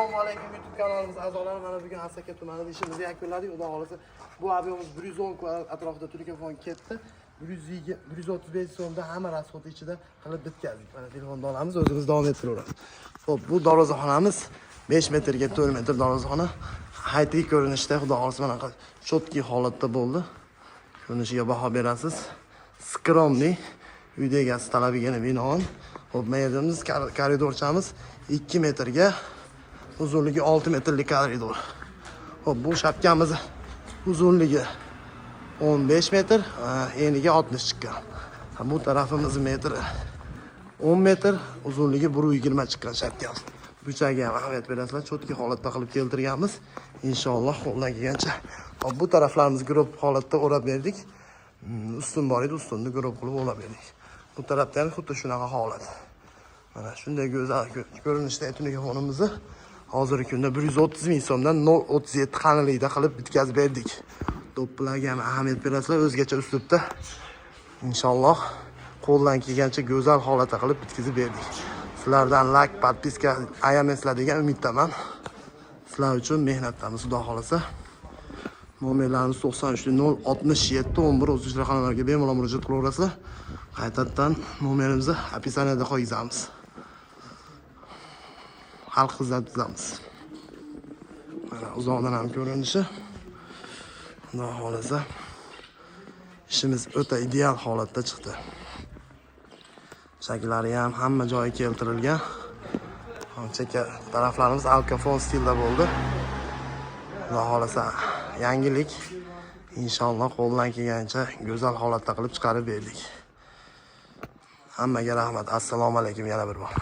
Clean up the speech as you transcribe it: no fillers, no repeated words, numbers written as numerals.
Assalomu alaykum YouTube kanalimiz a'zolari. Mana bugun Asaka tumanida ishimizni yakunladik. Xudo xolasa bu ob'yomimiz 110 kvadrat atrofida telefon ketdi. 135 so'mda hamma rasxod ichida qilib bitkazdik. Mana telefonni olamiz, o'zimiz davom ettiraveramiz. Xo'p, bu darvozaxonamiz 5 metrga 4 metr darvozaxona. High-tech ko'rinishda, xudo xolasa mana chotki holatda bo'ldi. Ko'rinishiga baho berasiz. Skromli uyda egasi talabiga binoan. Xo'p, mayerimiz koridorchamiz 2 metrga, uzunligi 6 metrlik koridor. Xo'p, bu shapkamiz uzunligi 15 metr, eniga 60 chiqqan. Bu tarafimiz metr 10 metr, uzunligi 120 chiqqan shapkamiz. Buchaga ham ahamiyat berasizlar, chotki holatda qilib keltirganmiz. Inshaalloh qo'ldan kelgancha. Hop, bu taraflarimizni grob holatda o'rab berdik. Ustun bor edi, ustunni grob qilib o'rab berdik. Bu tarafda ham xuddi shunaqa holat. Mana shunday go'zal ko'rinishda telefonimizni hozirgi kunda 130 ming so'mdan 037 qanilikda qilib bitkazib berdik. Do'ppilarga ham ahamiyat berasizlar, o'zgacha uslubda. Inshaalloh qo'ldan kelgancha go'zal holatda qilib bitkazib berdik. Sizlardan like, podpiska ayamanglar degan umiddaman. Sizlar uchun mehnatdamiz, xudo xolasa. Nomerlarimiz 93 067 11 33 raqamlarga bemalol murojaat qilaverasizlar. Qaytadan nomerimizni opisaniyada qo'yamiz. Xalq xizmat qilamiz. Mana uzoqdan ham ko'rinishi. Xudo xolasa ishimiz o'ta ideal holatda chiqdi. Shaklari ham hamma joyi keltirilgan. Cheka taraflarimiz alkafon stilda bo'ldi. Xudo xolasa yangilik. Inshaalloh qo'ldan kelgancha go'zal holatda qilib chiqarib berdik. Hammaga rahmat. Assalomu alaykum yana bir bor.